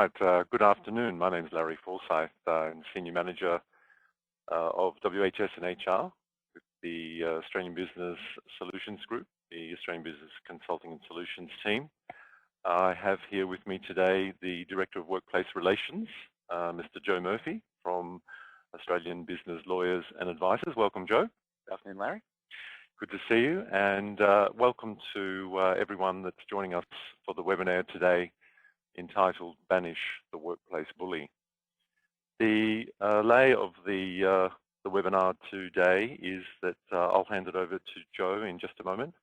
Right, good afternoon. My name is Larry Forsyth. I'm Senior Manager of WHS and HR with the Australian Business Solutions Group, the Australian Business Consulting and Solutions team. I have here with me today the Director of Workplace Relations, Mr. Joe Murphy from Australian Business Lawyers and Advisors. Welcome, Joe. Good afternoon, Larry. Good to see you, and welcome to everyone that's joining us for the webinar today entitled Banish the Workplace Bully. The lay of the webinar today is that I'll hand it over to Joe in just a moment,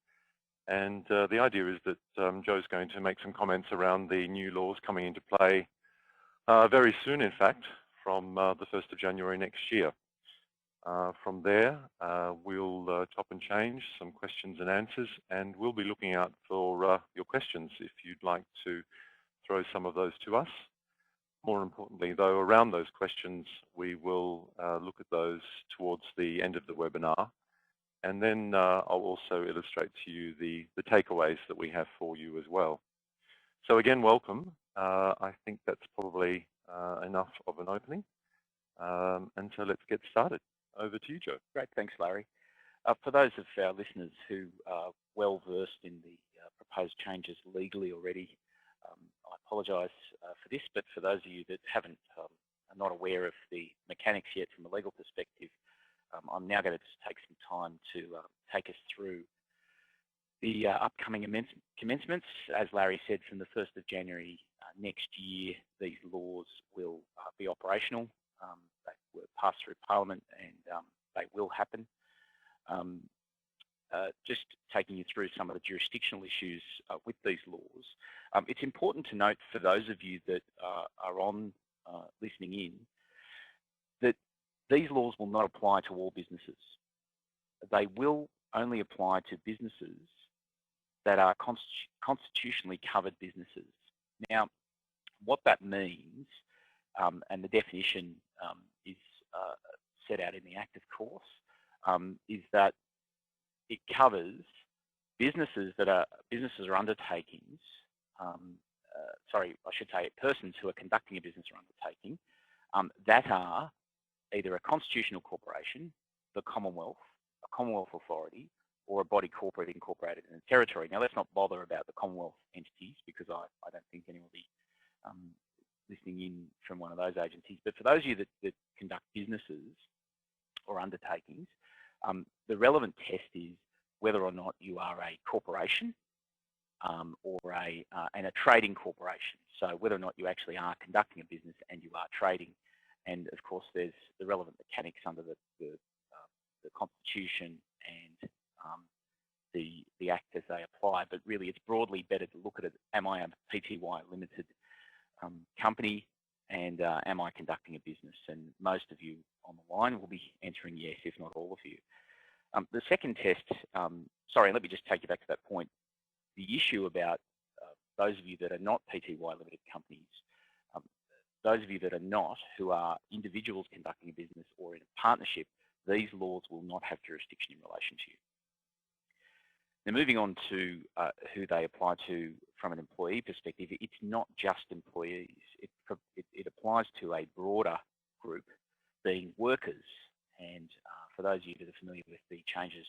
and the idea is that Joe's going to make some comments around the new laws coming into play very soon, in fact, from the 1st of January next year. From there, we'll chop and change some questions and answers, and we'll be looking out for your questions if you'd like to throw some of those to us. More importantly, though, around those questions, we will look at those towards the end of the webinar, and then I'll also illustrate to you the takeaways that we have for you as well. So again, welcome. I think that's probably enough of an opening, and so let's get started. Over to you, Joe. Great, thanks, Larry. For those of our listeners who are well versed in the proposed changes legally already, I apologise for this, but for those of you that haven't, are not aware of the mechanics yet from a legal perspective, I'm now going to just take some time to take us through the upcoming commencements. As Larry said, from the 1st of January next year, these laws will be operational. They were passed through Parliament, and they will happen. Just taking you through some of the jurisdictional issues with these laws. It's important to note for those of you that are on listening in, that these laws will not apply to all businesses. They will only apply to businesses that are constitutionally covered businesses. Now, what that means, and the definition is set out in the Act, of course, is that it covers businesses that are undertakings. Sorry, I should say persons who are conducting a business or undertaking that are either a constitutional corporation, the Commonwealth, a Commonwealth authority, or a body corporate incorporated in a territory. Now, let's not bother about the Commonwealth entities because I don't think anyone will be listening in from one of those agencies. But for those of you that conduct businesses or undertakings, the relevant test is whether or not you are a corporation or a trading corporation. So whether or not you actually are conducting a business and you are trading. And of course, there's the relevant mechanics under the Constitution and the Act as they apply. But really, it's broadly better to look at it. Am I a Pty limited company, and am I conducting a business? And most of you on the line will be answering yes, if not all of you. The second test, sorry, let me just take you back to that point. The issue about those of you that are not Pty limited companies, those of you that are not, who are individuals conducting a business or in a partnership, these laws will not have jurisdiction in relation to you. Now, moving on to who they apply to from an employee perspective, it's not just employees. It applies to a broader group, being workers. And for those of you that are familiar with the changes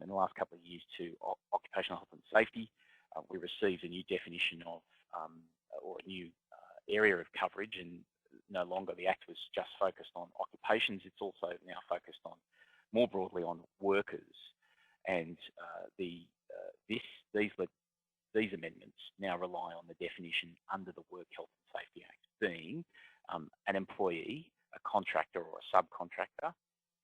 in the last couple of years to occupational health and safety, we received a new definition of, or a new area of coverage, and no longer the Act was just focused on occupations, it's also now focused on, more broadly, on workers. And these amendments now rely on the definition under the Work Health and Safety Act, being an employee, a contractor or a subcontractor,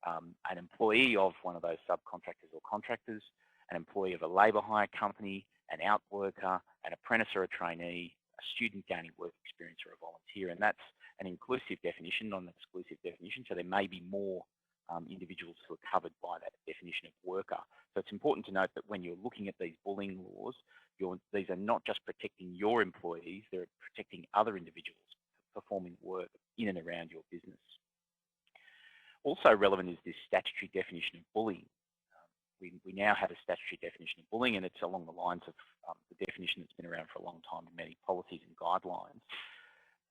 an employee of one of those subcontractors or contractors, an employee of a labour hire company, an outworker, an apprentice or a trainee, a student gaining work experience, or a volunteer. And that's an inclusive definition, not an exclusive definition. So there may be more individuals who are covered by that definition of worker. So it's important to note that when you're looking at these bullying laws, these are not just protecting your employees, they're protecting other individuals performing work in and around your business. Also relevant is this statutory definition of bullying. We now have a statutory definition of bullying, and it's along the lines of the definition that's been around for a long time in many policies and guidelines.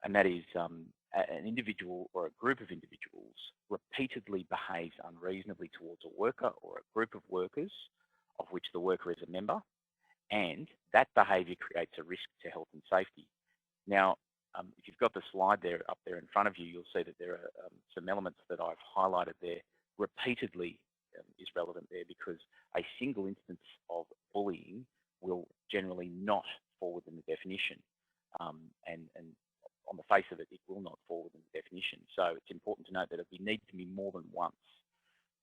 and that is an individual or a group of individuals repeatedly behaves unreasonably towards a worker or a group of workers of which the worker is a member, and that behaviour creates a risk to health and safety. Now, if you've got the slide there up there in front of you, you'll see that there are some elements that I've highlighted there. Repeatedly is relevant there because a single instance of bullying will generally not fall within the definition, and on the face of it, it will not fall within the definition. So it's important to note that it needs to be more than once.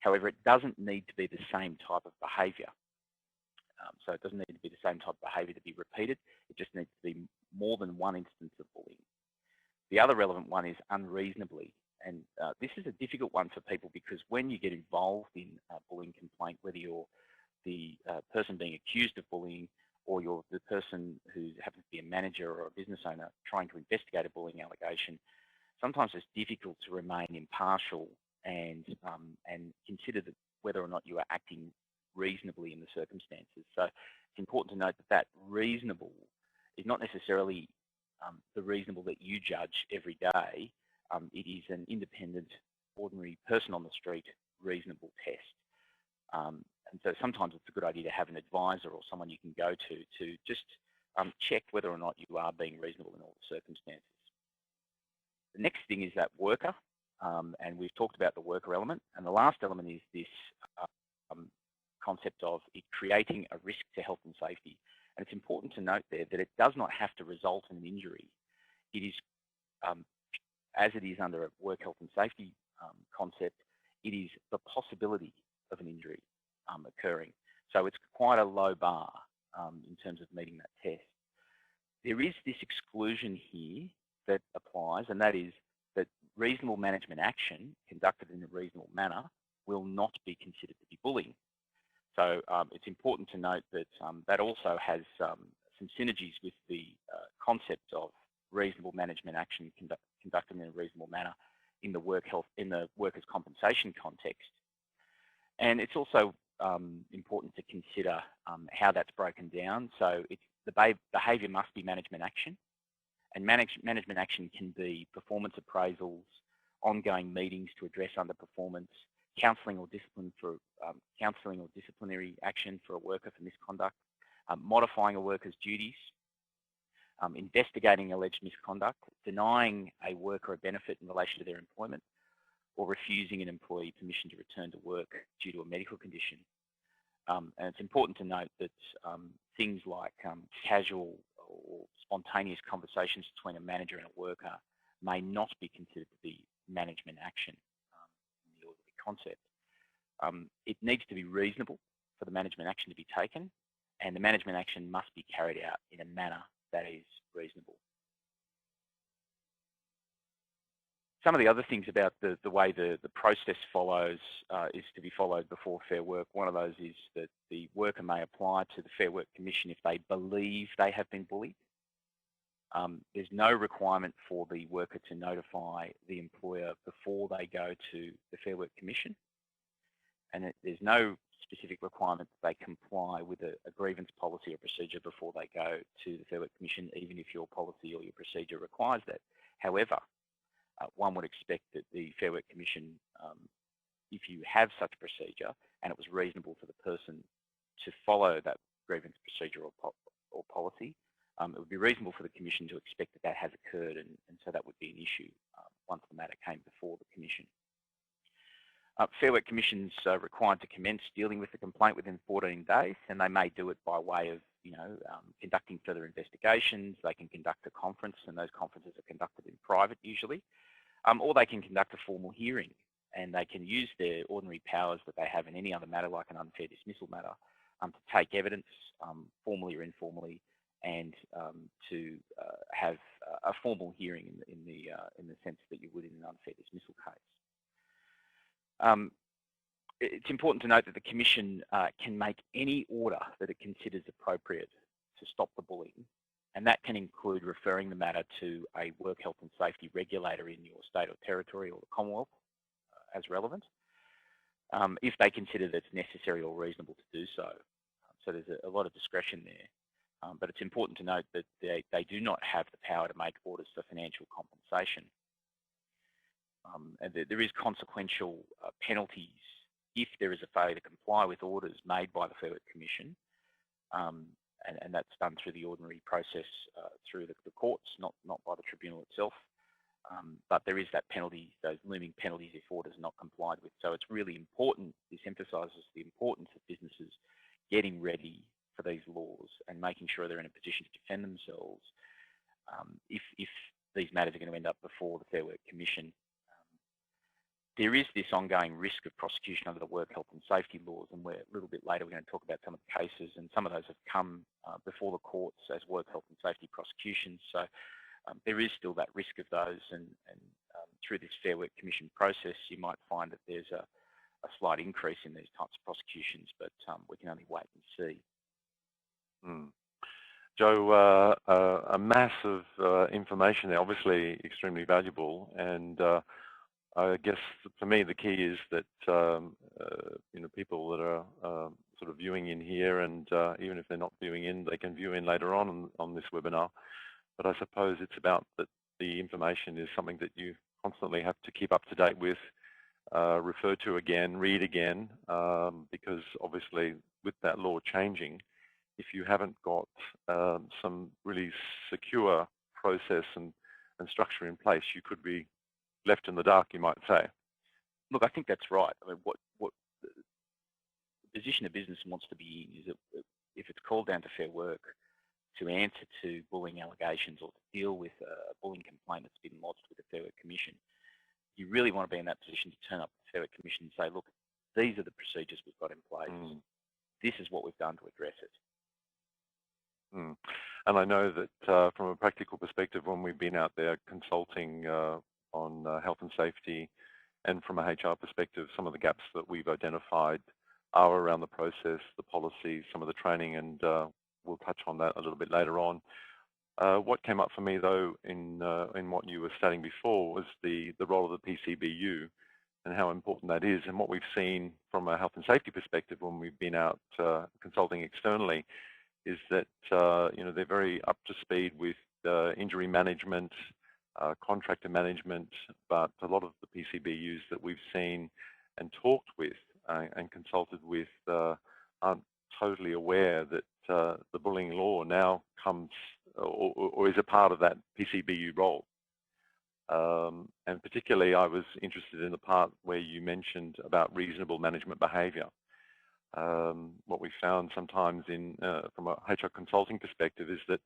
However, it doesn't need to be the same type of behaviour. So it doesn't need to be the same type of behaviour to be repeated. It just needs to be more than one instance of bullying. The other relevant one is unreasonably. And this is a difficult one for people because when you get involved in a bullying complaint, whether you're the person being accused of bullying or you're the person who happens to be a manager or a business owner trying to investigate a bullying allegation, sometimes it's difficult to remain impartial and consider that whether or not you are acting reasonably in the circumstances. So it's important to note that that reasonable is not necessarily the reasonable that you judge every day. It is an independent, ordinary person on the street reasonable test. And so sometimes it's a good idea to have an advisor or someone you can go to just check whether or not you are being reasonable in all the circumstances. The next thing is that worker, and we've talked about the worker element. And the last element is this concept of it creating a risk to health and safety. And it's important to note there that it does not have to result in an injury. It is, as it is under a work health and safety concept, it is the possibility of an injury occurring. So it's quite a low bar in terms of meeting that test. There is this exclusion here that applies, and that is that reasonable management action conducted in a reasonable manner will not be considered to be bullying. So it's important to note that that also has some synergies with the concept of reasonable management action conducted in a reasonable manner in the workers' compensation context. And it's also important to consider how that's broken down. So the behaviour must be management action, and management action can be performance appraisals, ongoing meetings to address underperformance, counselling or disciplinary action for a worker for misconduct, modifying a worker's duties, investigating alleged misconduct, denying a worker a benefit in relation to their employment, or refusing an employee permission to return to work due to a medical condition. And it's important to note that things like casual or spontaneous conversations between a manager and a worker may not be considered to be management action in the ordinary concept. It needs to be reasonable for the management action to be taken, and the management action must be carried out in a manner that is reasonable. Some of the other things about the way the process follows is to be followed before Fair Work. One of those is that the worker may apply to the Fair Work Commission if they believe they have been bullied. There's no requirement for the worker to notify the employer before they go to the Fair Work Commission. And there's no specific requirement that they comply with a grievance policy or procedure before they go to the Fair Work Commission, even if your policy or your procedure requires that. However, one would expect that the Fair Work Commission, if you have such a procedure and it was reasonable for the person to follow that grievance procedure or policy, it would be reasonable for the Commission to expect that that has occurred, and so that would be an issue once the matter came before the Commission. Fair Work Commission's required to commence dealing with the complaint within 14 days, and they may do it by way of, conducting further investigations. They can conduct a conference, and those conferences are conducted in private usually, or they can conduct a formal hearing, and they can use their ordinary powers that they have in any other matter, like an unfair dismissal matter, to take evidence, formally or informally, and to have a formal hearing in the sense that you would in an unfair dismissal case. It's important to note that the Commission can make any order that it considers appropriate to stop the bullying, and that can include referring the matter to a work health and safety regulator in your state or territory or the Commonwealth as relevant, if they consider that it's necessary or reasonable to do so. So there's a lot of discretion there. But it's important to note that they do not have the power to make orders for financial compensation. And there is consequential penalties if there is a failure to comply with orders made by the Fair Work Commission, and that's done through the ordinary process through the courts, not by the tribunal itself. But there is that penalty, those looming penalties if orders are not complied with. So it's really important, this emphasises the importance of businesses getting ready for these laws and making sure they're in a position to defend themselves if these matters are going to end up before the Fair Work Commission. There is this ongoing risk of prosecution under the work health and safety laws, and a little bit later we're going to talk about some of the cases, and some of those have come before the courts as work health and safety prosecutions. So there is still that risk of those, and through this Fair Work Commission process you might find that there's a slight increase in these types of prosecutions, but we can only wait and see. Joe, a mass of information there, obviously extremely valuable, and I guess for me the key is that people that are sort of viewing in here, and even if they're not viewing in, they can view in later on this webinar. But I suppose it's about that the information is something that you constantly have to keep up to date with, refer to again, read again, because obviously with that law changing, if you haven't got some really secure process and structure in place, you could be left in the dark, you might say. Look, I think that's right. I mean, what the position a business wants to be in is that if it's called down to Fair Work to answer to bullying allegations or to deal with a bullying complaint that's been lodged with the Fair Work Commission, you really want to be in that position to turn up to the Fair Work Commission and say, look, these are the procedures we've got in place. This is what we've done to address it. And I know that from a practical perspective, when we've been out there consulting on health and safety, and from a HR perspective, some of the gaps that we've identified are around the process, the policy, some of the training, and we'll touch on that a little bit later on. What came up for me though in what you were stating before was the role of the PCBU and how important that is, and what we've seen from a health and safety perspective when we've been out consulting externally is that they're very up to speed with injury management, contractor management, but a lot of the PCBUs that we've seen and talked with and consulted with aren't totally aware that the bullying law now comes or is a part of that PCBU role. And particularly I was interested in the part where you mentioned about reasonable management behaviour. What we found sometimes from a HR consulting perspective is that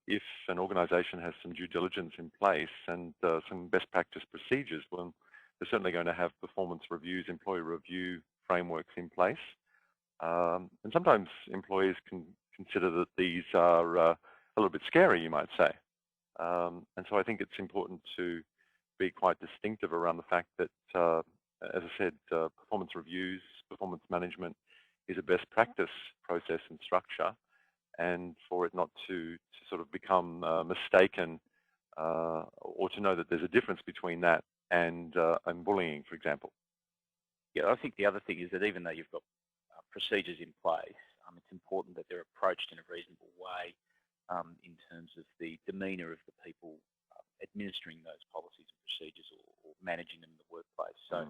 if an organisation has some due diligence in place and some best practice procedures, well, they're certainly going to have performance reviews, employee review frameworks in place. And sometimes employees can consider that these are a little bit scary, you might say. And so I think it's important to be quite distinctive around the fact that, as I said, performance reviews, performance management is a best practice process and structure, and for it not to sort of become mistaken or to know that there's a difference between that and bullying, for example. Yeah, I think the other thing is that even though you've got procedures in place, it's important that they're approached in a reasonable way in terms of the demeanour of the people administering those policies and procedures or managing them in the workplace. So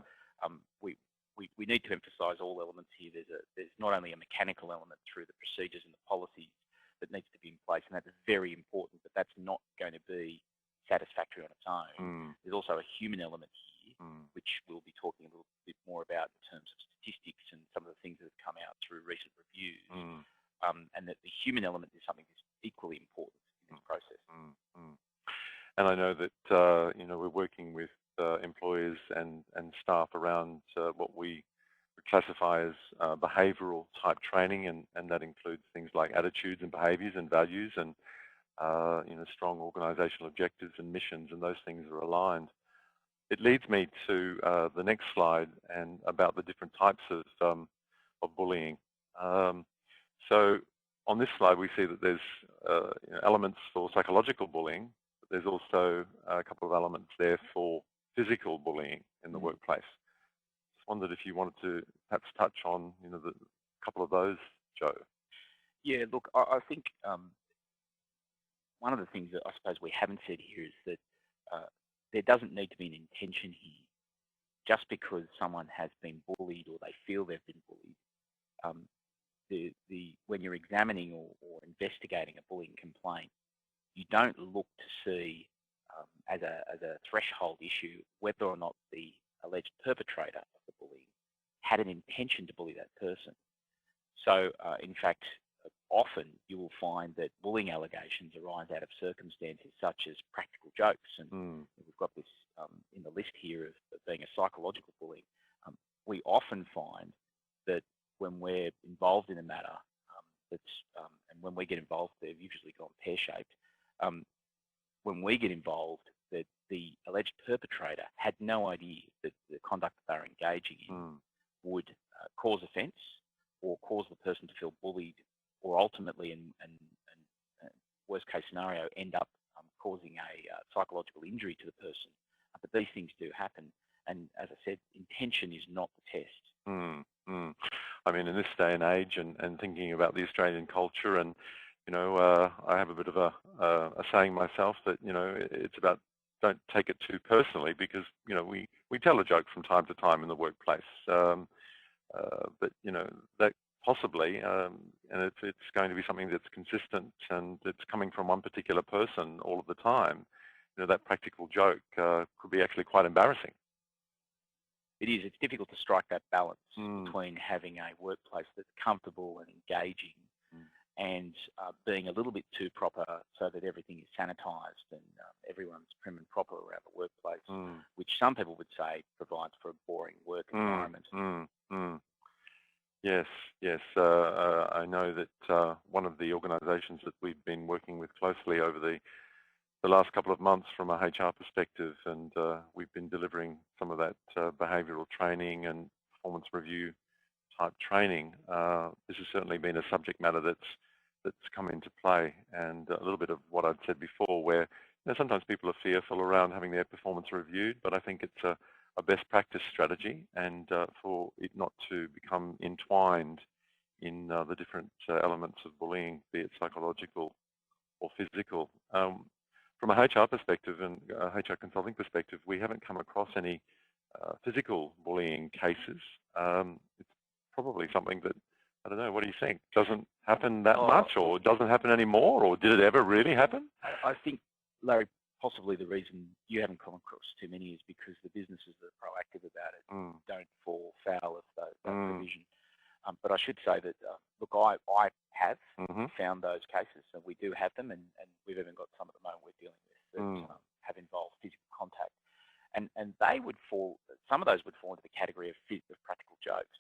we need to emphasise all elements here. There's not only a mechanical element through the procedures and the policies that needs to be in place, and that's very important, but that's not going to be satisfactory on its own. There's also a human element here, which we'll be talking a little bit more about in terms of statistics and some of the things that have come out through recent reviews, and that the human element is something that's equally important in this process. And I know that we're working with employers and staff around what we classify as behavioural type training, and that includes things like attitudes and behaviours and values and strong organisational objectives and missions, and those things are aligned. It leads me to the next slide and about the different types of bullying. So on this slide we see that there's elements for psychological bullying, but there's also a couple of elements there for physical bullying in the workplace. Just wondered if you wanted to perhaps touch on the couple of those, Joe. Yeah, look, I think one of the things that I suppose we haven't said here is that there doesn't need to be an intention here. Just because someone has been bullied or they feel they've been bullied, when you're examining or investigating a bullying complaint, you don't look to see as a threshold issue whether or not the alleged perpetrator of the bullying had an intention to bully that person. So, in fact, often you will find that bullying allegations arise out of circumstances such as practical jokes, and we've got this in the list here of being a psychological bullying. We often find that when we're involved in a matter, and when we get involved, they've usually gone pear-shaped. When we get involved, that the alleged perpetrator had no idea that the conduct that they're engaging in would cause offence or cause the person to feel bullied, or ultimately, and worst case scenario, end up causing a psychological injury to the person. But these things do happen. And as I said, intention is not the test. I mean, in this day and age, and thinking about the Australian culture, and I have a bit of a saying myself that it's about don't take it too personally, because we tell a joke from time to time in the workplace, but that possibly, and it's going to be something that's consistent and it's coming from one particular person all of the time. That practical joke could be actually quite embarrassing. It is. It's difficult to strike that balance between having a workplace that's comfortable and engaging and being a little bit too proper so that everything is sanitised and everyone's prim and proper around the workplace, which some people would say provides for a boring work environment. Yes. I know that one of the organisations that we've been working with closely over the last couple of months from a HR perspective, and we've been delivering some of that behavioural training and performance review type training. This has certainly been a subject matter that's come into play, and a little bit of what I'd said before, where sometimes people are fearful around having their performance reviewed, but I think it's a best practice strategy, and for it not to become entwined in the different elements of bullying, be it psychological or physical. From a HR perspective and a HR consulting perspective, we haven't come across any physical bullying cases. It's probably something that, I don't know, what do you think? Doesn't happen that much, or doesn't happen anymore, or did it ever really happen? I think, Larry, possibly the reason you haven't come across too many is because the businesses that are proactive about it don't fall foul of that provision. But I should say that, look, I have found those cases, and we do have them, and we've even got some at the moment we're dealing with that have involved physical contact. And they would some of those would fall into the category of practical jokes.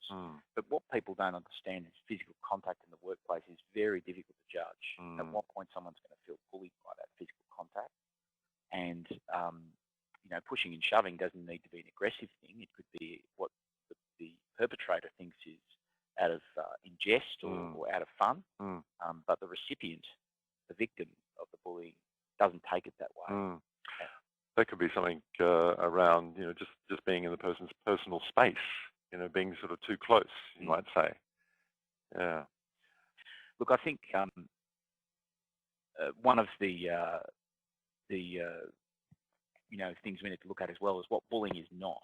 But what people don't understand is physical contact in the workplace is very difficult to judge. At what point someone's going to feel bullied by that physical contact. And, pushing and shoving doesn't need to be an aggressive thing. It could be what the perpetrator thinks is out of in jest or out of fun. But the recipient, the victim of the bullying, doesn't take it that way. That could be something around, just being in the person's personal space, being sort of too close, you might say. Yeah. Look, I think one of the things we need to look at as well is what bullying is not.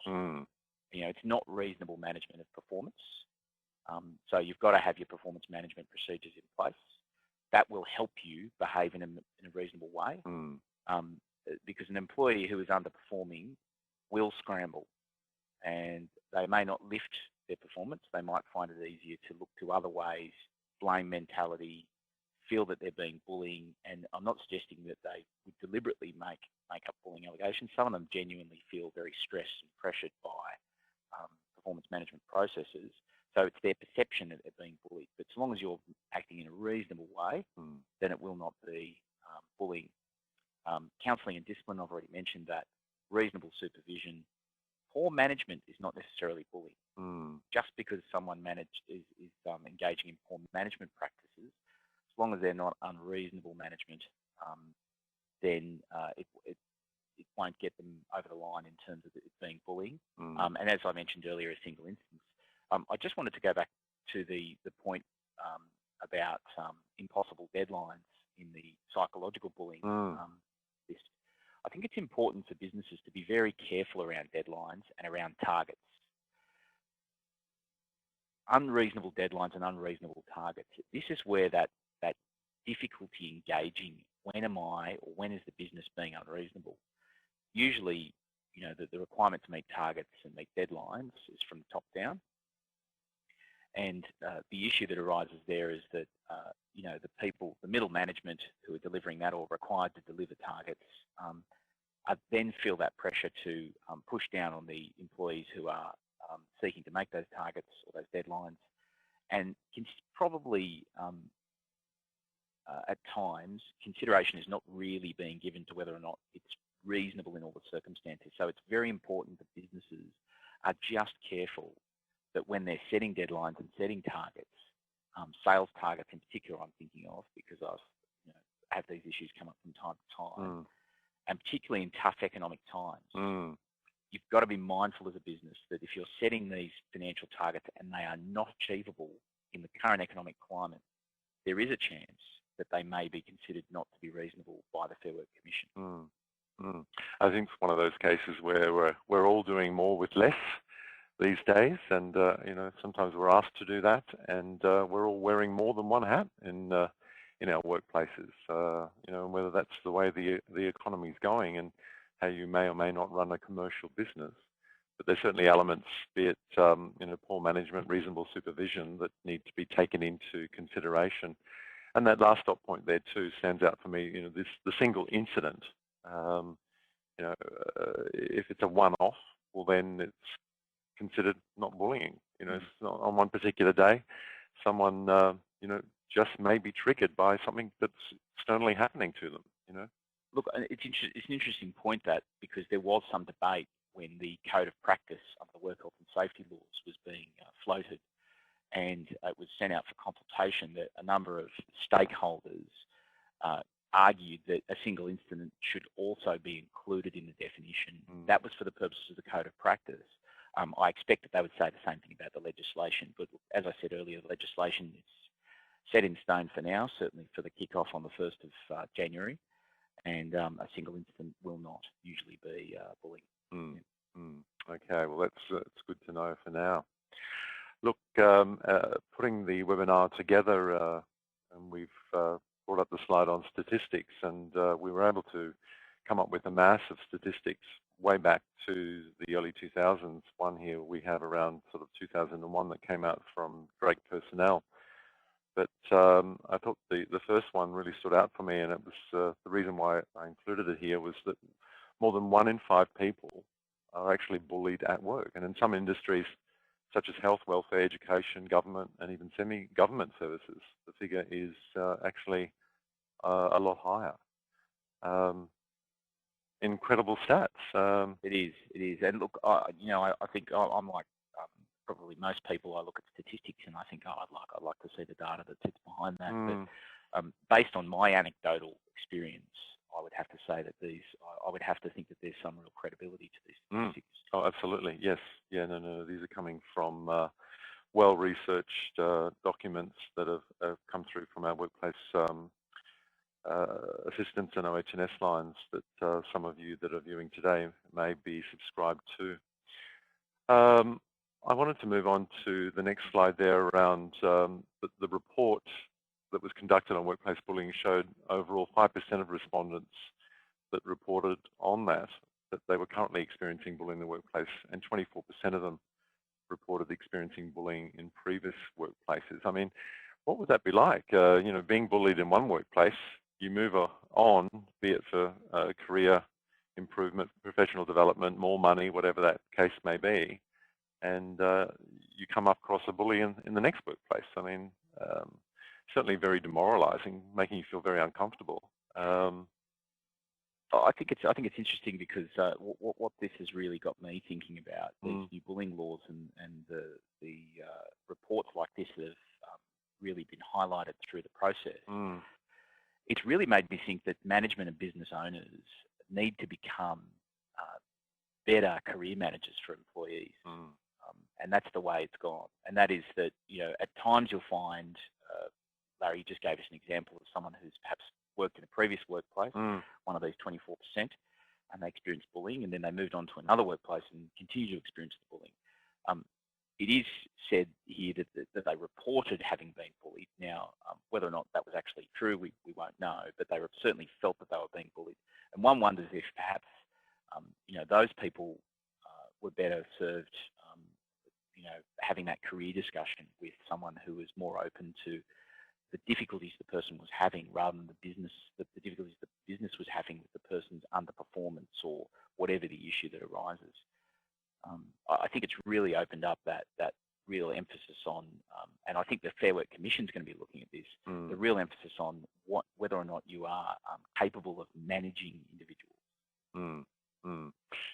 It's not reasonable management of performance. So you've got to have your performance management procedures in place. That will help you behave in a reasonable way. Because an employee who is underperforming will scramble, and they may not lift their performance. They might find it easier to look to other ways, blame mentality, feel that they're being bullying. And I'm not suggesting that they would deliberately make up bullying allegations. Some of them genuinely feel very stressed and pressured by performance management processes. So it's their perception that they're being bullied. But as long as you're acting in a reasonable way, then it will not be bullying. Counselling and discipline, I've already mentioned that. Reasonable supervision. Poor management is not necessarily bullying. Just because someone is engaging in poor management practices, as long as they're not unreasonable management, then it won't get them over the line in terms of it being bullying. And as I mentioned earlier, a single instance. I just wanted to go back to the point about deadlines in the psychological bullying list. I think it's important for businesses to be very careful around deadlines and around targets. Unreasonable deadlines and unreasonable targets. This is where that difficulty engaging when am I or when is the business being unreasonable. Usually, the requirement to meet targets and meet deadlines is from the top down. And the issue that arises there is that, the people, the middle management who are delivering that or required to deliver targets then feel that pressure to push down on the employees who are seeking to make those targets or those deadlines, and probably at times consideration is not really being given to whether or not it's reasonable in all the circumstances. So it's very important that businesses are just careful that when they're setting deadlines and setting targets, sales targets in particular I'm thinking of, because I've have these issues come up from time to time, and particularly in tough economic times, you've got to be mindful as a business that if you're setting these financial targets and they are not achievable in the current economic climate, there is a chance that they may be considered not to be reasonable by the Fair Work Commission. I think it's one of those cases where we're all doing more with less these days, and sometimes we're asked to do that, and we're all wearing more than one hat in our workplaces. Whether that's the way the economy is going and how you may or may not run a commercial business, but there's certainly elements, be it poor management, reasonable supervision, that need to be taken into consideration. And that last dot point there too stands out for me. The single incident. If it's a one-off, well then it's considered not bullying. It's not on one particular day. Someone just may be triggered by something that's externally happening to them. Look, it's an interesting point, that because there was some debate when the code of practice of the work health and safety laws was being floated, and it was sent out for consultation, that a number of stakeholders argued that a single incident should also be included in the definition. That was for the purposes of the code of practice. I expect that they would say the same thing about the legislation, but as I said earlier, the legislation is set in stone for now, certainly for the kick-off on the 1st of January, and a single incident will not usually be bullying. Okay, well that's good to know for now. Look, putting the webinar together, and we've brought up the slide on statistics, and we were able to come up with a mass of statistics way back to the early 2000s. One here we have around sort of 2001 that came out from Drake Personnel. But I thought the first one really stood out for me, and it was the reason why I included it here was that more than 1 in 5 people are actually bullied at work. And in some industries, such as health, welfare, education, government, and even semi-government services, the figure is actually a lot higher. Incredible stats. It is. And look, I think I'm like probably most people. I look at statistics and I think, I'd like to see the data that sits behind that. But based on my anecdotal experience, I would have to say that I would have to think that there's some real credibility to these statistics. Oh, absolutely. Yes. Yeah. No. These are coming from well-researched documents that have come through from our workplace assistance and OH&S lines that some of you that are viewing today may be subscribed to. I wanted to move on to the next slide there around the report that was conducted on workplace bullying showed overall 5% of respondents that reported on that they were currently experiencing bullying in the workplace, and 24% of them reported experiencing bullying in previous workplaces. I mean, what would that be like? Being bullied in one workplace, you move on, be it for career improvement, professional development, more money, whatever that case may be, and you come up across a bully in the next workplace. I mean, certainly very demoralising, making you feel very uncomfortable. I think it's interesting because what this has really got me thinking about these new bullying laws and the reports like this that have really been highlighted through the process. It's really made me think that management and business owners need to become better career managers for employees, and that's the way it's gone. And that is that at times you'll find Larry just gave us an example of someone who's perhaps worked in a previous workplace, one of these 24%, and they experienced bullying, and then they moved on to another workplace and continue to experience the bullying. It is said here that they reported having been bullied. Now, whether or not that was actually true, we won't know, but they certainly felt that they were being bullied. And one wonders if perhaps, those people were better served, having that career discussion with someone who was more open to the difficulties the person was having rather than the difficulties the business was having with the person's underperformance or whatever the issue that arises. I think it's really opened up that real emphasis on, and I think the Fair Work Commission is going to be looking at this, the real emphasis on whether or not you are capable of managing individuals.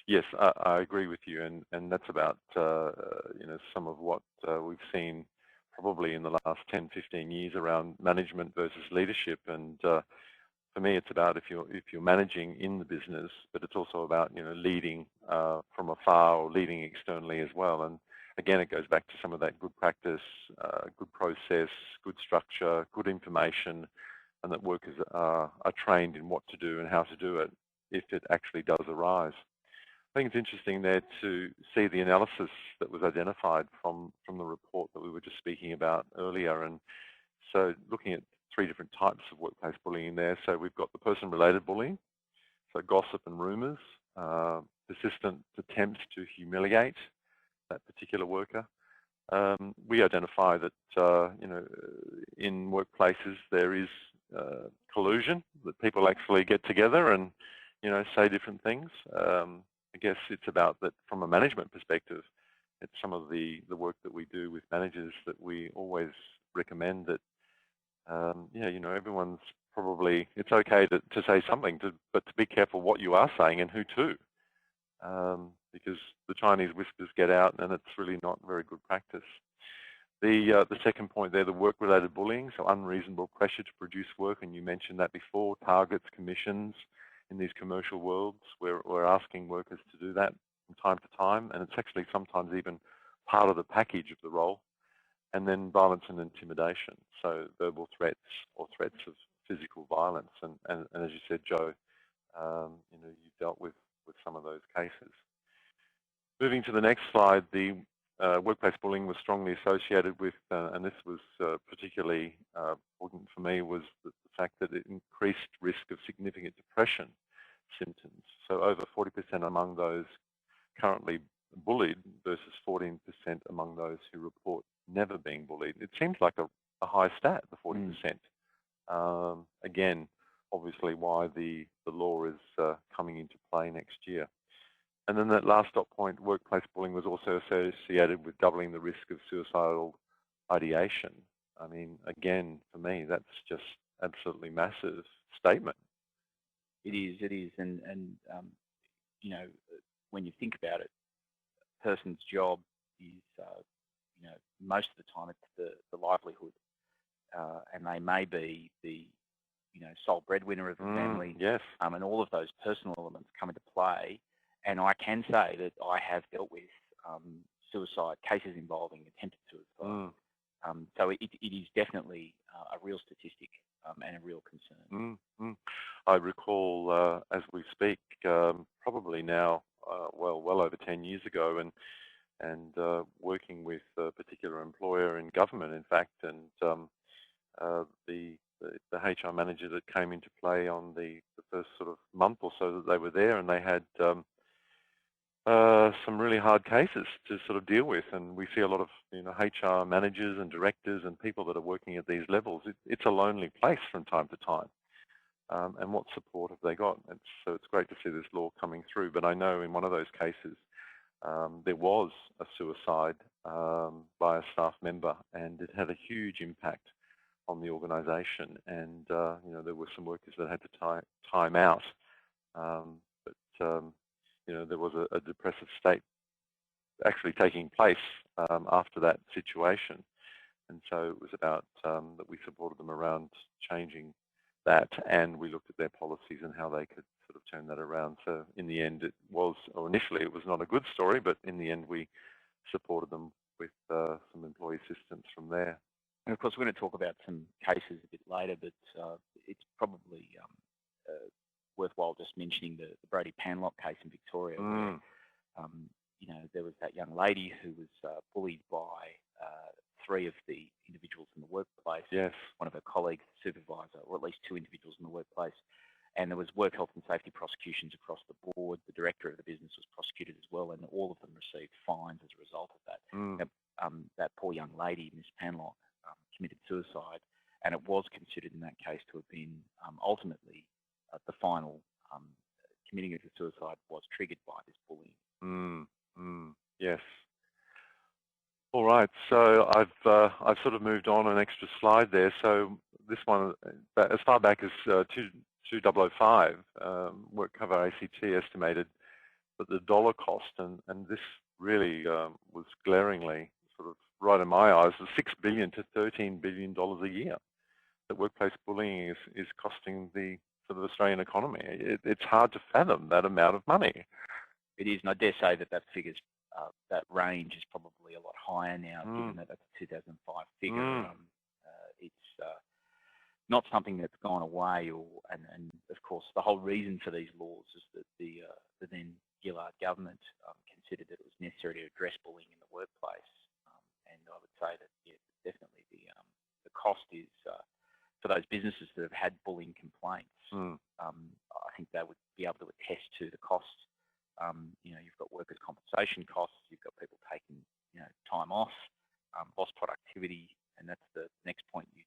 Yes, I agree with you, and that's about some of what we've seen probably in the last 10, 15 years around management versus leadership. And for me, it's about if you're managing in the business, but it's also about leading from afar or leading externally as well. And again, it goes back to some of that good practice, good process, good structure, good information, and that workers are trained in what to do and how to do it if it actually does arise. I think it's interesting there to see the analysis that was identified from the report that we were just speaking about earlier. And so looking at 3 different types of workplace bullying there. So we've got the person-related bullying, so gossip and rumours, persistent attempts to humiliate that particular worker. We identify that in workplaces there is collusion, that people actually get together and say different things. I guess it's about that from a management perspective. It's some of the work that we do with managers that we always recommend that everyone's probably, it's okay to say something, but to be careful what you are saying and who to, because the Chinese whispers get out and it's really not very good practice. The second point there, the work-related bullying, so unreasonable pressure to produce work, and you mentioned that before, targets, commissions in these commercial worlds. We're asking workers to do that from time to time, and it's actually sometimes even part of the package of the role. And then violence and intimidation, so verbal threats or threats of physical violence. And as you said, Joe, you've dealt with some of those cases. Moving to the next slide, the workplace bullying was strongly associated with, and this was particularly important for me, was the fact that it increased risk of significant depression symptoms. So over 40% among those currently bullied versus 14% among those who report never being bullied. It seems like a high stat, the 40%. Again, obviously why the law is coming into play next year. And then that last dot point, workplace bullying was also associated with doubling the risk of suicidal ideation. I mean, again, for me, that's just absolutely massive statement. It is, and when you think about it, a person's job is, most of the time it's the livelihood, and they may be the, sole breadwinner of the family. Yes. And all of those personal elements come into play. And I can say that I have dealt with suicide cases involving attempted suicide. So it is definitely a real statistic and a real concern. I recall, as we speak, probably now, well over 10 years ago, and working with a particular employer in government, in fact, and the HR manager that came into play on the first sort of month or so that they were there, and they had some really hard cases to sort of deal with. And we see a lot of HR managers and directors and people that are working at these levels. It's a lonely place from time to time. And what support have they got? So it's great to see this law coming through. But I know in one of those cases, there was a suicide by a staff member, and it had a huge impact on the organisation. And there were some workers that had to time out. There was a depressive state actually taking place after that situation. And so it was about that we supported them around changing that, and we looked at their policies and how they could sort of turn that around. So in the end, initially it was not a good story, but in the end we supported them with some employee assistance from there. And of course, we're going to talk about some cases a bit later, but it's probably worthwhile just mentioning the Brodie Panlock case in Victoria, where you know, there was that young lady who was bullied by 3 of the individuals in the workplace. Yes. One of her colleagues, the supervisor, or at least 2 individuals in the workplace. And there was work health and safety prosecutions across the board. The director of the business was prosecuted as well, and all of them received fines as a result of that. Now, that poor young lady, Miss Panlock, committed suicide, and it was considered in that case to have been ultimately the final committing of the suicide was triggered by this bullying. Yes. All right. So I've sort of moved on an extra slide there. So this one, as far back as 2005, work cover ACT estimated that the dollar cost, and this really was glaringly sort of right in my eyes, was $6 billion to $13 billion a year that workplace bullying is costing the sort of Australian economy. It's hard to fathom that amount of money. It is, and I dare say that figures, that range is probably a lot higher now, given that that's a 2005 figure. It's not something that's gone away, and of course the whole reason for these laws is that the then Gillard government considered that it was necessary to address bullying in the workplace, and I would say that definitely the cost is for those businesses that have had bullying complaints. I think they would be able to attest to the costs. You know, you've got workers' compensation costs, you've got people taking, you know, time off, lost productivity, and that's the next point you make.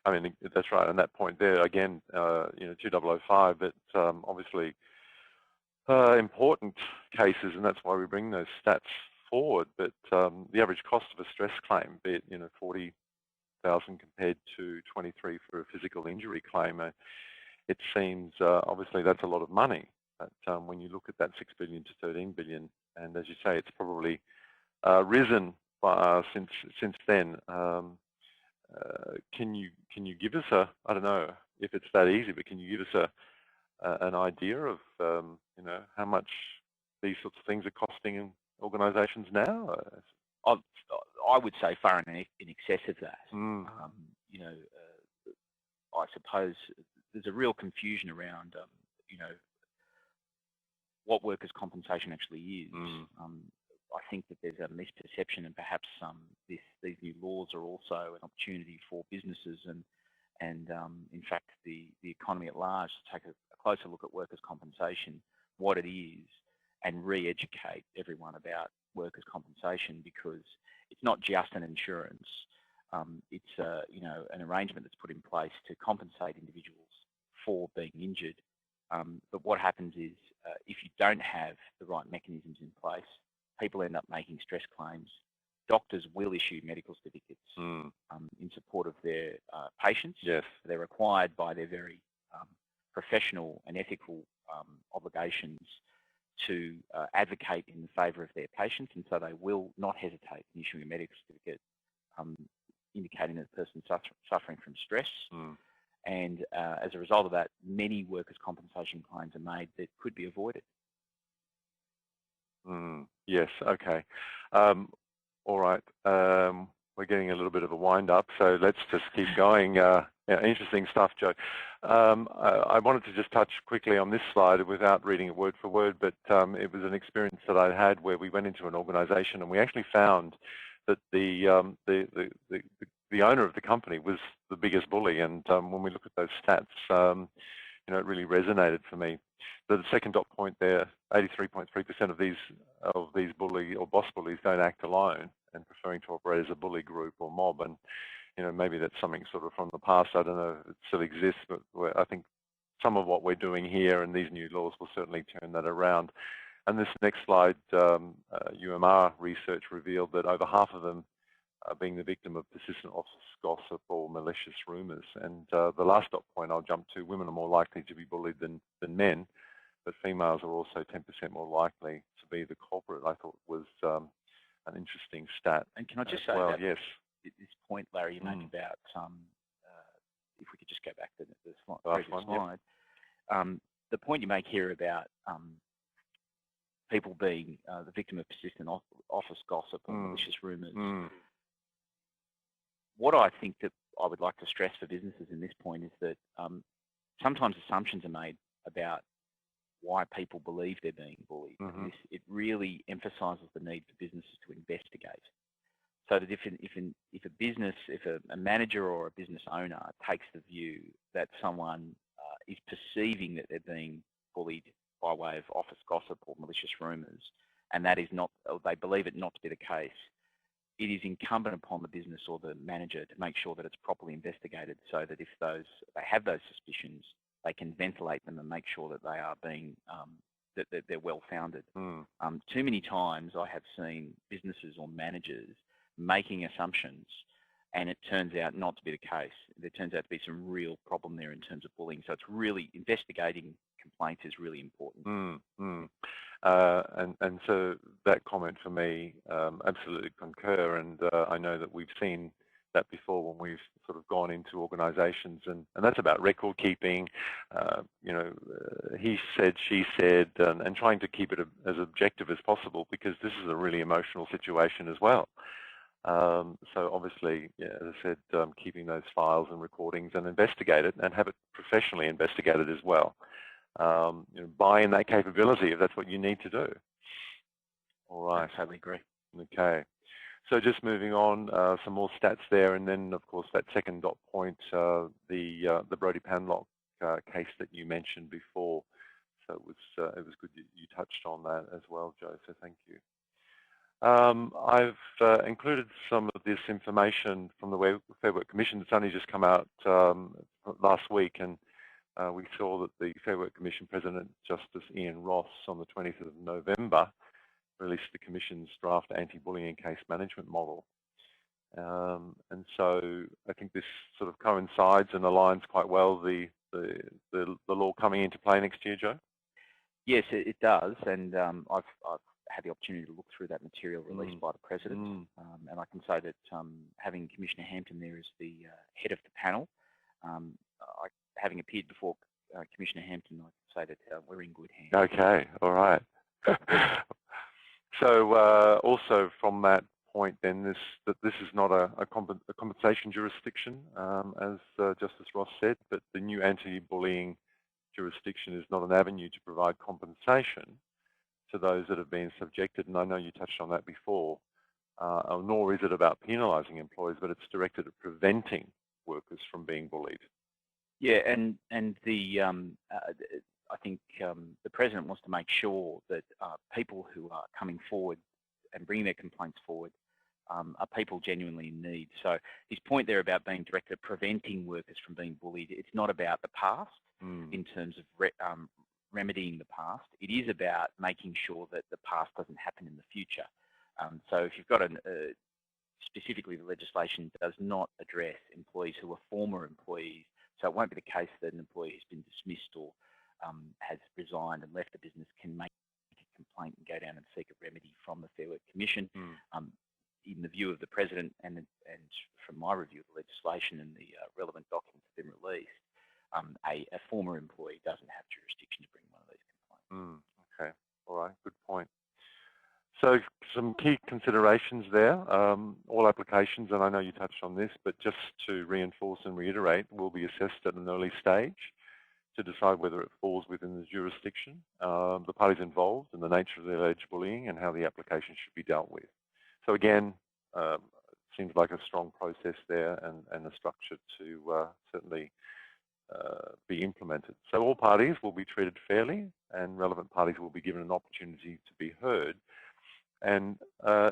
I mean, that's right. And that point there, again, you know, 2005, but obviously important cases, and that's why we bring those stats forward. But the average cost of a stress claim, be it, you know, 40,000 compared to 23 for a physical injury claim, it seems obviously that's a lot of money. But when you look at that 6 billion to 13 billion, and as you say, it's probably risen since then. Can you give us I don't know if it's that easy, but can you give us an idea of you know, how much these sorts of things are costing organisations now? I would say far in excess of that. You know, I suppose there's a real confusion around you know, what workers' compensation actually is. I think that there's a misperception, and perhaps these new laws are also an opportunity for businesses and in fact the economy at large to take a closer look at workers' compensation, what it is, and re-educate everyone about workers' compensation, because it's not just an insurance. It's you know, an arrangement that's put in place to compensate individuals for being injured. But what happens is, if you don't have the right mechanisms in place, people end up making stress claims. Doctors will issue medical certificates in support of their patients. Yes. They're required by their very professional and ethical obligations to advocate in favour of their patients, and so they will not hesitate in issuing a medical certificate indicating that the person is suffering from stress. And as a result of that, many workers' compensation claims are made that could be avoided. Yes, okay. All right. We're getting a little bit of a wind up, so let's just keep going. Yeah, interesting stuff, Joe. I wanted to just touch quickly on this slide without reading it word for word, but it was an experience that I had where we went into an organisation and we actually found that the owner of the company was the biggest bully, and when we look at those stats, you know, it really resonated for me. The second dot point there, 83.3% of these bully or boss bullies don't act alone and preferring to operate as a bully group or mob. And you know, maybe that's something sort of from the past. I don't know if it still exists, but I think some of what we're doing here and these new laws will certainly turn that around. And this next slide, UMR research revealed that over half of them are being the victim of persistent office gossip or malicious rumours. And the last dot point I'll jump to, women are more likely to be bullied than men, but females are also 10% more likely to be the culprit. I thought was an interesting stat. And can I just say that yes, this point, Larry, you made about, if we could just go back to the previous slide, the point you make here about people being the victim of persistent office gossip or malicious rumours, what I think that I would like to stress for businesses in this point is that sometimes assumptions are made about why people believe they're being bullied. Mm-hmm. And it really emphasises the need for businesses to investigate. So that if a business, if a manager or a business owner takes the view that someone is perceiving that they're being bullied by way of office gossip or malicious rumours, and that is not, or they believe it not to be the case, it is incumbent upon the business or the manager to make sure that it's properly investigated, so that if they have those suspicions, they can ventilate them and make sure that they are being that they're well founded. Mm. Too many times I have seen businesses or managers making assumptions, and it turns out not to be the case. There turns out to be some real problem there in terms of bullying. So it's really investigating complaints is really important. And so that comment for me, absolutely concur. And I know that we've seen that before when we've sort of gone into organisations, and that's about record keeping, he said, she said, and trying to keep it as objective as possible, because this is a really emotional situation as well. So obviously, yeah, as I said, keeping those files and recordings and investigate it and have it professionally investigated as well. Buy in that capability if that's what you need to do. All right. I totally agree. Okay. So just moving on, some more stats there, and then of course that second dot point, the Brodie Panlock case that you mentioned before. So it was good you touched on that as well, Joe. So thank you. I've included some of this information from the Fair Work Commission that's only just come out last week, and we saw that the Fair Work Commission President, Justice Ian Ross, on the 20th of November, released the Commission's draft anti-bullying case management model. And so I think this sort of coincides and aligns quite well the law coming into play next year, Joe? Yes, it does, and I've had the opportunity to look through that material released by the President, and I can say that having Commissioner Hampton there as the head of the panel, having appeared before Commissioner Hampton, I can say that we're in good hands. Okay, all right. So also from that point then, this is not a compensation jurisdiction, as Justice Ross said, but the new anti-bullying jurisdiction is not an avenue to provide compensation to those that have been subjected, and I know you touched on that before, nor is it about penalising employees, but it's directed at preventing workers from being bullied. Yeah, and the I think the President wants to make sure that people who are coming forward and bringing their complaints forward are people genuinely in need. So his point there about being directed at preventing workers from being bullied, it's not about the past in terms of remedying the past. It is about making sure that the past doesn't happen in the future. So if you've got specifically the legislation does not address employees who are former employees, so it won't be the case that an employee has been dismissed or has resigned and left the business can make a complaint and go down and seek a remedy from the Fair Work Commission. In the view of the President and from my review of the legislation and the relevant documents have been released, a former employee doesn't have jurisdiction to bring one of these complaints. Okay, all right, good point. So some key considerations there. All applications, and I know you touched on this, but just to reinforce and reiterate, will be assessed at an early stage to decide whether it falls within the jurisdiction, the parties involved, and the nature of the alleged bullying, and how the application should be dealt with. So again, seems like a strong process there and a structure to certainly be implemented. So all parties will be treated fairly, and relevant parties will be given an opportunity to be heard. And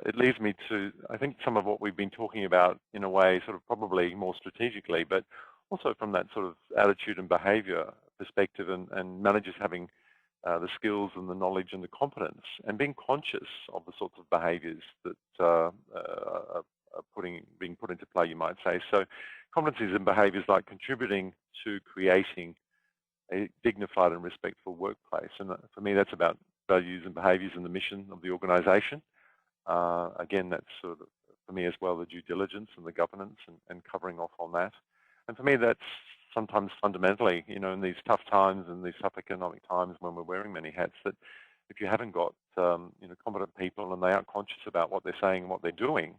it leads me to, I think, some of what we've been talking about in a way, sort of probably more strategically, but also from that sort of attitude and behaviour perspective, and managers having the skills and the knowledge and the competence, and being conscious of the sorts of behaviours that are being put into play, you might say. So competencies and behaviours like contributing to creating a dignified and respectful workplace. And for me, that's about values and behaviours and the mission of the organisation. Again, that's sort of, for me as well, the due diligence and the governance and covering off on that. And for me, that's sometimes fundamentally, in these tough times and these tough economic times when we're wearing many hats, that if you haven't got, competent people and they aren't conscious about what they're saying and what they're doing,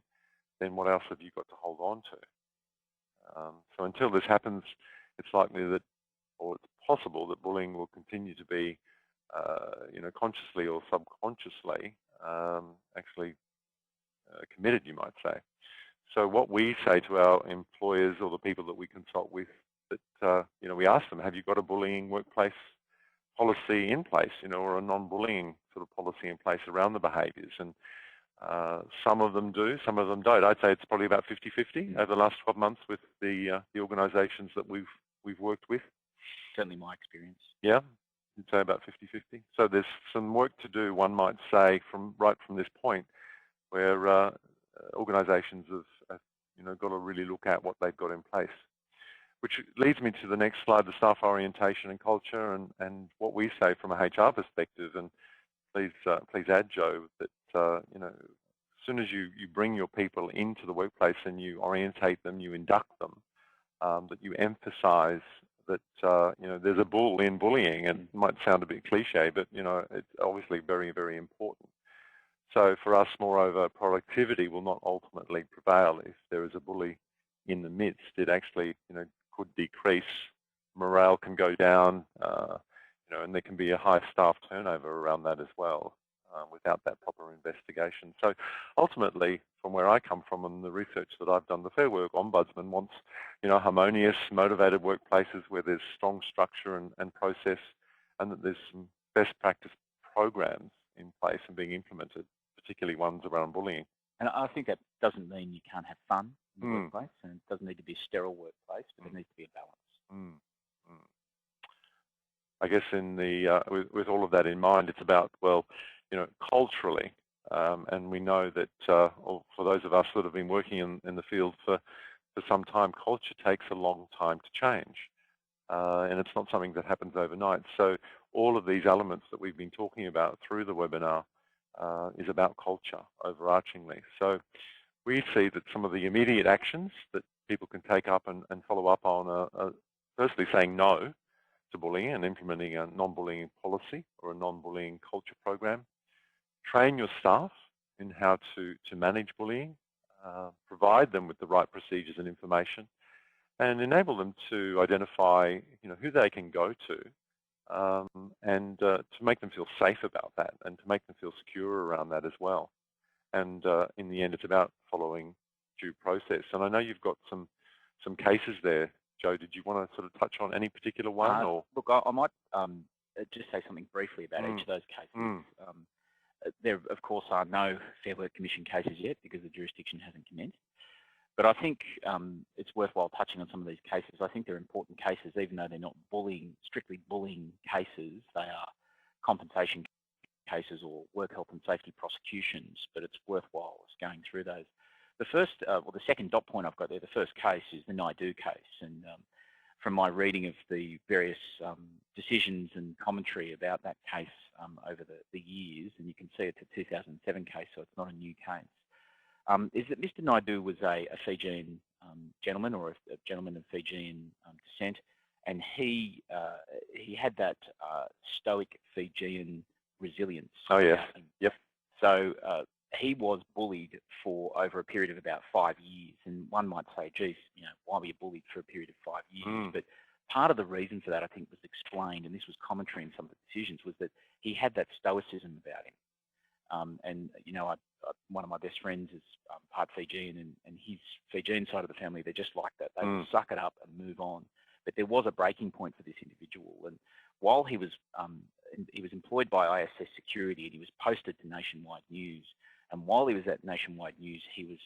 then what else have you got to hold on to? So until this happens, it's likely that, or it's possible that bullying will continue to be, consciously or subconsciously, actually committed, you might say. So what we say to our employers or the people that we consult with, that we ask them, have you got a bullying workplace policy in place, or a non-bullying sort of policy in place around the behaviours? And some of them do, some of them don't. I'd say it's probably about 50-50 over the last 12 months with the organisations that we've worked with. Certainly my experience. Yeah, I'd say about 50-50. So there's some work to do, one might say, right from this point, where organisations have got to really look at what they've got in place. Which leads me to the next slide, the staff orientation and culture, and what we say from a HR perspective. And please add, Joe, that as soon as you bring your people into the workplace and you orientate them, you induct them, that you emphasise that there's a bull in bullying, and it might sound a bit cliche, but it's obviously very, very important. So for us, moreover, productivity will not ultimately prevail if there is a bully in the midst. It actually could decrease, morale can go down, and there can be a high staff turnover around that as well, without that proper investigation. So ultimately, from where I come from and the research that I've done, the Fair Work Ombudsman wants, harmonious, motivated workplaces where there's strong structure and process, and that there's some best practice programs in place and being implemented, particularly ones around bullying. And I think that doesn't mean you can't have fun in the workplace, and it doesn't need to be a sterile workplace, but there needs to be a balance. I guess in the with all of that in mind, it's about, well, culturally, and we know that for those of us that have been working in the field for some time, culture takes a long time to change, and it's not something that happens overnight. So all of these elements that we've been talking about through the webinar is about culture overarchingly. So we see that some of the immediate actions that people can take up and follow up on are firstly saying no to bullying and implementing a non-bullying policy or a non-bullying culture program. Train your staff in how to manage bullying, provide them with the right procedures and information, and enable them to identify who they can go to, and to make them feel safe about that and to make them feel secure around that as well. And in the end, it's about following due process. And I know you've got some cases there, Joe. Did you want to sort of touch on any particular one? Or look, I might just say something briefly about each of those cases. There, of course, are no Fair Work Commission cases yet because the jurisdiction hasn't commenced. But I think it's worthwhile touching on some of these cases. I think they're important cases, even though they're not strictly bullying cases. They are compensation cases or work health and safety prosecutions, but it's worthwhile going through those. The first, the second dot point I've got there, the first case is the Naidu case. And from my reading of the various decisions and commentary about that case over the years, and you can see it's a 2007 case, so it's not a new case, is that Mr. Naidu was a Fijian gentleman, or a gentleman of Fijian descent, and he had that stoic Fijian resilience. Oh, yes. Yep. So he was bullied for over a period of about 5 years, and one might say, geez, why were you bullied for a period of 5 years? But part of the reason for that, I think, was explained, and this was commentary in some of the decisions, was that he had that stoicism about him. And one of my best friends is part Fijian, and his Fijian side of the family, they're just like that. They will suck it up and move on. But there was a breaking point for this individual, and while he was employed by ISS Security, and he was posted to Nationwide News, and while he was at Nationwide News, he was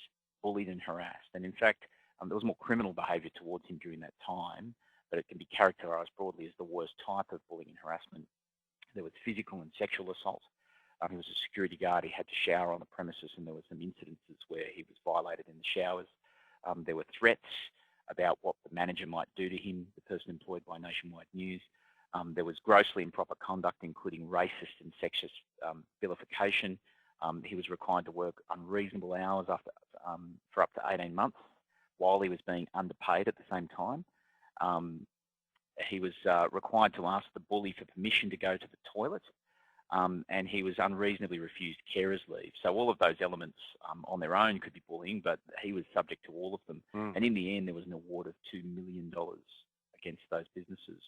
bullied and harassed. And in fact, there was more criminal behaviour towards him during that time, but it can be characterised broadly as the worst type of bullying and harassment. There was physical and sexual assault. He was a security guard. He had to shower on the premises, and there were some incidences where he was violated in the showers. There were threats about what the manager might do to him, the person employed by Nationwide News. There was grossly improper conduct, including racist and sexist vilification. He was required to work unreasonable hours for up to 18 months while he was being underpaid at the same time. He was required to ask the bully for permission to go to the toilet. and he was unreasonably refused carer's leave. So all of those elements on their own could be bullying, but he was subject to all of them. And in the end, there was an award of $2 million against those businesses.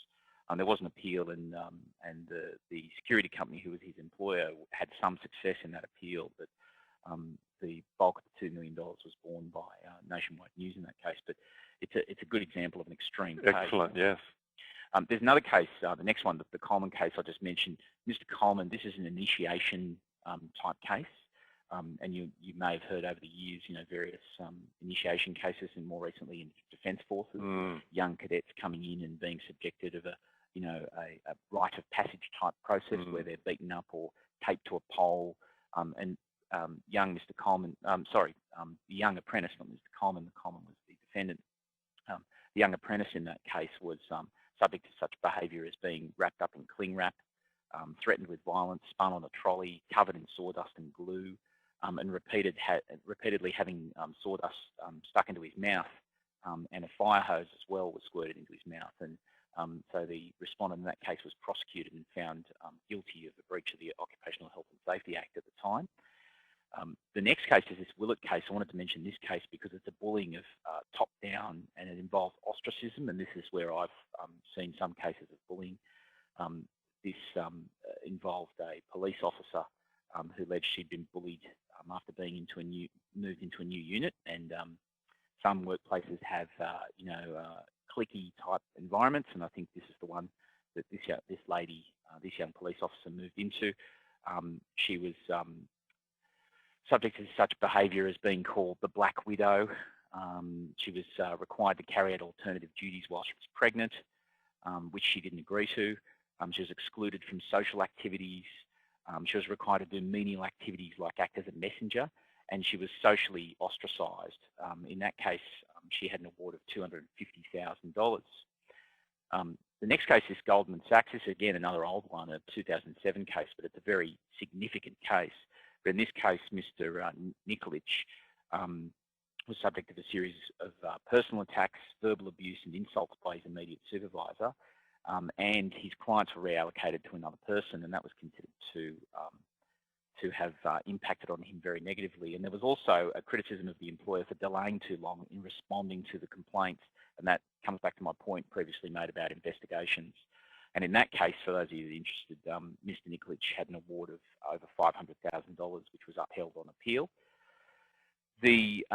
There was an appeal, and the security company, who was his employer, had some success in that appeal, but the bulk of the $2 million was borne by Nationwide News in that case. But it's a good example of an extreme case. Excellent, yes. There's another case, the next one, the Coleman case I just mentioned. Mr. Coleman, this is an initiation type case, and you may have heard over the years, various initiation cases, and more recently in defence forces, young cadets coming in and being subjected of a rite of passage type process where they're beaten up or taped to a pole, and young Mr. Coleman, the young apprentice, not Mr. Coleman, the Coleman was the defendant. The young apprentice in that case was subject to such behaviour as being wrapped up in cling wrap, threatened with violence, spun on a trolley, covered in sawdust and glue, and repeatedly having sawdust stuck into his mouth, and a fire hose as well was squirted into his mouth. And so the respondent in that case was prosecuted and found guilty of a breach of the Occupational Health and Safety Act at the time. The next case is this Willett case. I wanted to mention this case because it's a bullying of top down, and it involves ostracism, and this is where I've seen some cases of bullying. This involved a police officer who alleged she'd been bullied after being moved into a new unit, and some workplaces have cliquey type environments, and I think this is the one that this young police officer moved into. She was subject to such behaviour as being called the Black Widow. She was required to carry out alternative duties while she was pregnant, which she didn't agree to. She was excluded from social activities. She was required to do menial activities like act as a messenger, and she was socially ostracised. In that case, she had an award of $250,000. The next case is Goldman Sachs. This is again another old one, a 2007 case, but it's a very significant case. But in this case, Mr. Nikolic was subject to a series of personal attacks, verbal abuse and insults by his immediate supervisor, and his clients were reallocated to another person, and that was considered to have impacted on him very negatively. And there was also a criticism of the employer for delaying too long in responding to the complaints, and that comes back to my point previously made about investigations. And in that case, for those of you interested, Mr. Nikolic had an award of over $500,000, which was upheld on appeal. The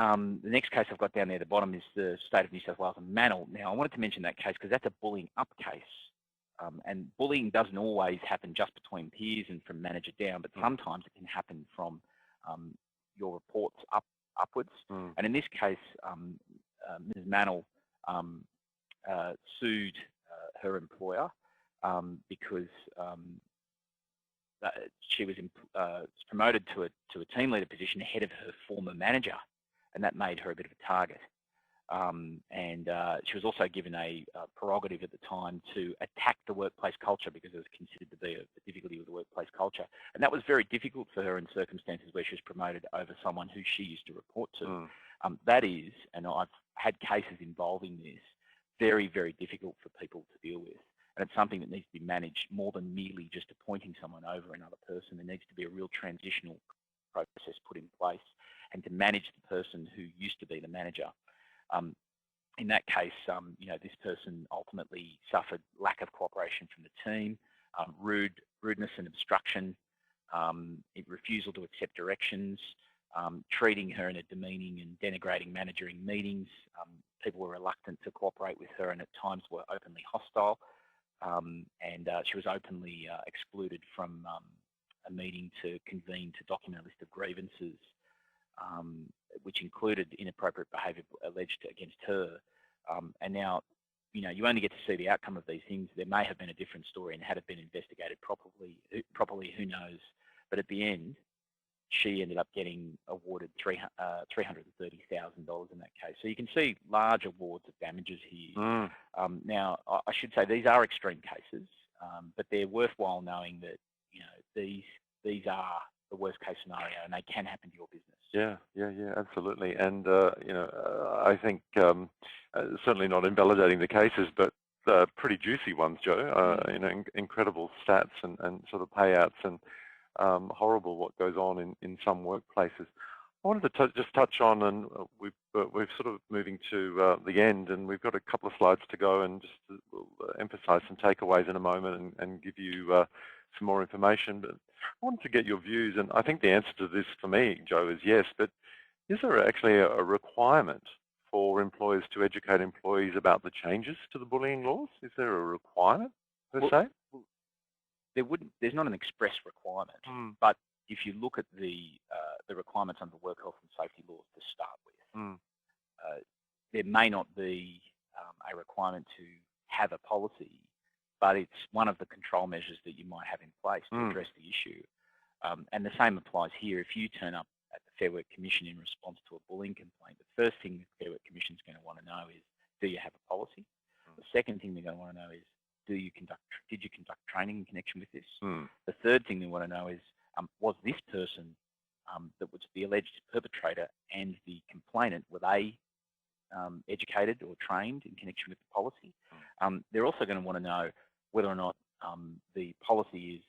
next case I've got down there at the bottom is the State of New South Wales and Mantle. Now, I wanted to mention that case because that's a bullying up case. And bullying doesn't always happen just between peers and from manager down, but sometimes it can happen from your reports upwards. And in this case, Ms. Mantle sued her employer because she was promoted to a team leader position ahead of her former manager, and that made her a bit of a target. And she was also given a prerogative at the time to attack the workplace culture because it was considered to be a difficulty with the workplace culture. And that was very difficult for her in circumstances where she was promoted over someone who she used to report to. That is, and I've had cases involving this, very, very difficult for people to deal with. And it's something that needs to be managed more than merely just appointing someone over another person. There needs to be a real transitional process put in place and to manage the person who used to be the manager. In that case, this person ultimately suffered lack of cooperation from the team, rudeness and obstruction, refusal to accept directions, treating her in a demeaning and denigrating manner during meetings. People were reluctant to cooperate with her and at times were openly hostile. And she was openly excluded from a meeting to convene to document a list of grievances, which included inappropriate behaviour alleged against her. And now, you only get to see the outcome of these things. There may have been a different story, and had it been investigated properly, who knows? But at the end, she ended up getting awarded $330,000 in that case. So you can see large awards of damages here. Now, I should say these are extreme cases, but they're worthwhile knowing that these are the worst case scenario, and they can happen to your business. Yeah, absolutely. And I think certainly not invalidating the cases, but pretty juicy ones, Joe. You know, incredible stats and sort of payouts, and horrible what goes on in some workplaces. I wanted to just touch on, and we're sort of moving to the end, and we've got a couple of slides to go, and just we'll emphasise some takeaways in a moment and give you some more information. But I wanted to get your views, and I think the answer to this for me, Joe, is yes. But is there actually a requirement for employers to educate employees about the changes to the bullying laws? Is there a requirement per se? Well, there's not an express requirement, but if you look at the requirements under work health and safety laws to start with, there may not be a requirement to have a policy, but it's one of the control measures that you might have in place to address the issue. And the same applies here. If you turn up at the Fair Work Commission in response to a bullying complaint, the first thing the Fair Work Commission is going to want to know is, do you have a policy? The second thing they're going to want to know is, did you conduct training in connection with this? The third thing they want to know is, was this person that was the alleged perpetrator and the complainant, were they educated or trained in connection with the policy? They're also going to want to know whether or not the policy is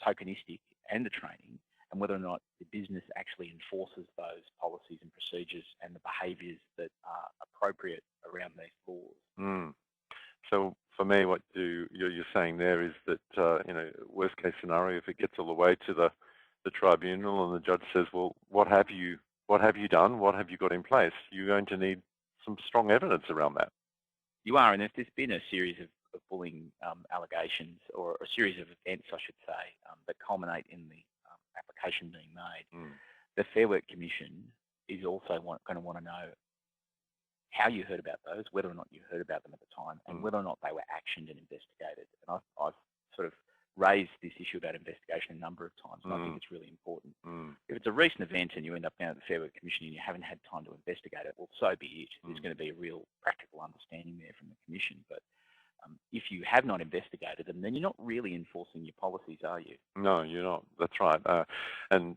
tokenistic and the training, and whether or not the business actually enforces those policies and procedures and the behaviours that are appropriate around these laws. So for me, what you're saying there is that, you know, worst case scenario, if it gets all the way to the tribunal and the judge says, well, what have you done? What have you got in place? You're going to need some strong evidence around that. You are, and if there's been a series of bullying allegations, or a series of events, I should say, that culminate in the application being made, the Fair Work Commission is also going to want to know how you heard about those, whether or not you heard about them at the time, and whether or not they were actioned and investigated. And I've sort of raised this issue about investigation a number of times, and I think it's really important. If it's a recent event and you end up down at the Fair Work Commission and you haven't had time to investigate it, well, so be it. There's going to be a real practical understanding there from the Commission. But if you have not investigated them, then you're not really enforcing your policies, are you? No, you're not. That's right. And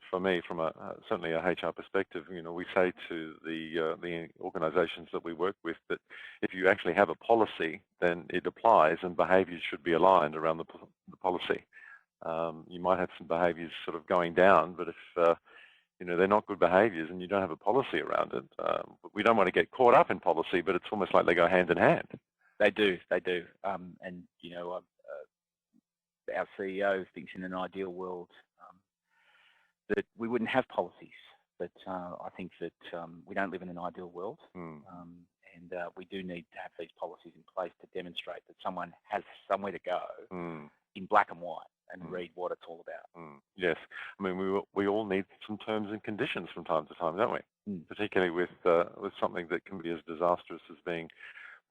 for me, from certainly a HR perspective, you know, we say to the organisations that we work with that if you actually have a policy, then it applies, and behaviours should be aligned around the policy. You might have some behaviours sort of going down, but if you know, they're not good behaviours and you don't have a policy around it, we don't want to get caught up in policy, but it's almost like they go hand in hand. They do. And, you know, our CEO thinks in an ideal world that we wouldn't have policies. But I think that we don't live in an ideal world. And we do need to have these policies in place to demonstrate that someone has somewhere to go in black and white and read what it's all about. Yes. I mean, we all need some terms and conditions from time to time, don't we? Particularly with something that can be as disastrous as being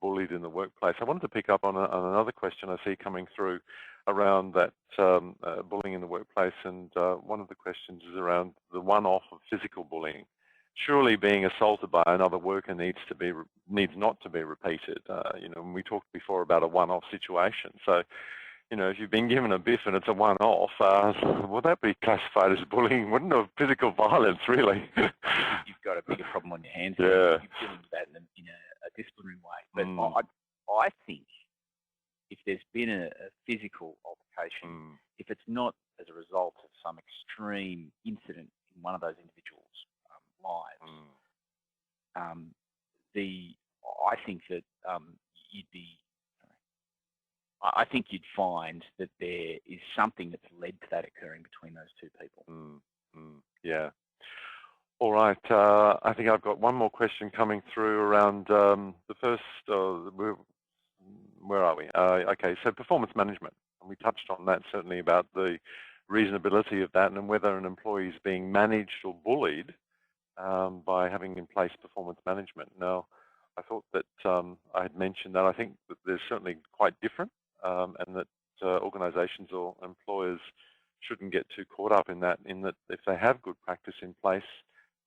bullied in the workplace. I wanted to pick up on another question I see coming through around that bullying in the workplace, and one of the questions is around the one-off of physical bullying. Surely being assaulted by another worker needs not to be repeated. You know, when we talked before about a one-off situation. So, you know, if you've been given a biff and it's a one-off, would that be classified as bullying? Wouldn't it? Physical violence, really. You've got a bigger problem on your hands. Yeah. You're dealing with that in a disciplinary way. But I think if there's been a physical altercation, if it's not as a result of some extreme incident in one of those individuals' lives, I think that I think you'd find that there is something that's led to that occurring between those two people. Yeah. All right. I think I've got one more question coming through around the first. Where are we? Okay. So performance management, and we touched on that certainly about the reasonability of that and whether an employee is being managed or bullied by having in place performance management. Now, I thought that I had mentioned that I think that they're certainly quite different, and that organisations or employers shouldn't get too caught up in that if they have good practice in place,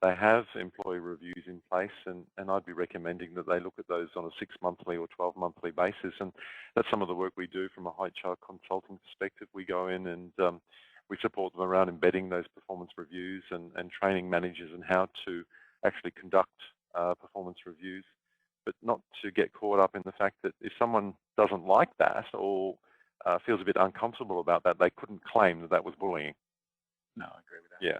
they have employee reviews in place, and I'd be recommending that they look at those on a 6-monthly or 12-monthly basis. And that's some of the work we do from a HR consulting perspective. We go in and we support them around embedding those performance reviews and training managers in how to actually conduct performance reviews. but not to get caught up in the fact that if someone doesn't like that or feels a bit uncomfortable about that, they couldn't claim that that was bullying. No, I agree with that. Yeah.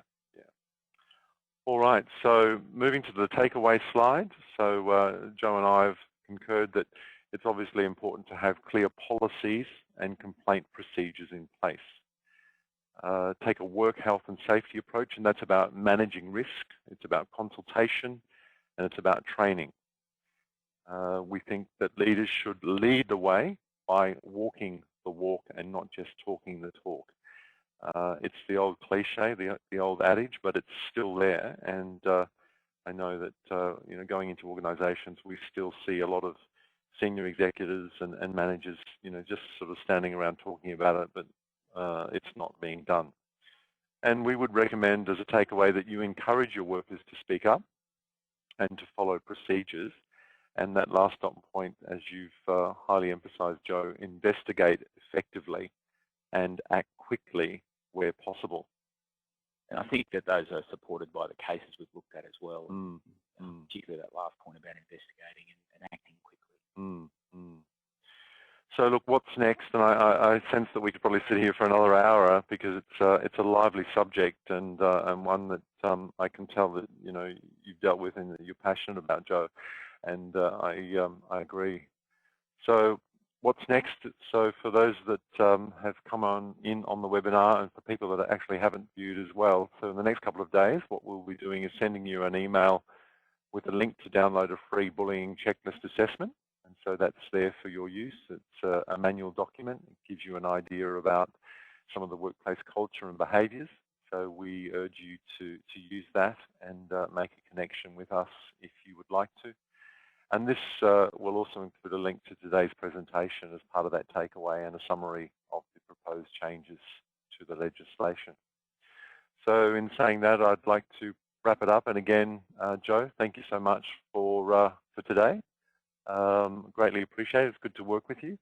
All right, so moving to the takeaway slide. So Joe and I have concurred that it's obviously important to have clear policies and complaint procedures in place. Take a work health and safety approach, and that's about managing risk, it's about consultation, and it's about training. We think that leaders should lead the way by walking the walk and not just talking the talk. It's the old cliche, the old adage, but it's still there. And I know that going into organisations, we still see a lot of senior executives and managers, just sort of standing around talking about it, but it's not being done. And we would recommend, as a takeaway, that you encourage your workers to speak up and to follow procedures. And that last stop point, as you've highly emphasised, Joe, investigate effectively and act quickly where possible. And I think that those are supported by the cases we've looked at as well, particularly that last point about investigating and acting quickly. So look, what's next? And I sense that we could probably sit here for another hour because it's a lively subject and one that I can tell that you've dealt with and that you're passionate about, Joe. And I agree. So what's next? So for those that have come in on the webinar and for people that actually haven't viewed as well, so in the next couple of days, what we'll be doing is sending you an email with a link to download a free bullying checklist assessment. And so that's there for your use. It's a manual document. It gives you an idea about some of the workplace culture and behaviours. So we urge you to use that and make a connection with us if you would like to. And this will also include a link to today's presentation as part of that takeaway and a summary of the proposed changes to the legislation. So in saying that, I'd like to wrap it up. And again, Joe, thank you so much for today. Greatly appreciate it. It's good to work with you.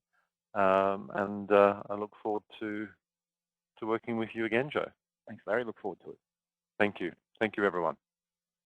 And I look forward to working with you again, Joe. Thanks, Larry. Look forward to it. Thank you. Thank you, everyone.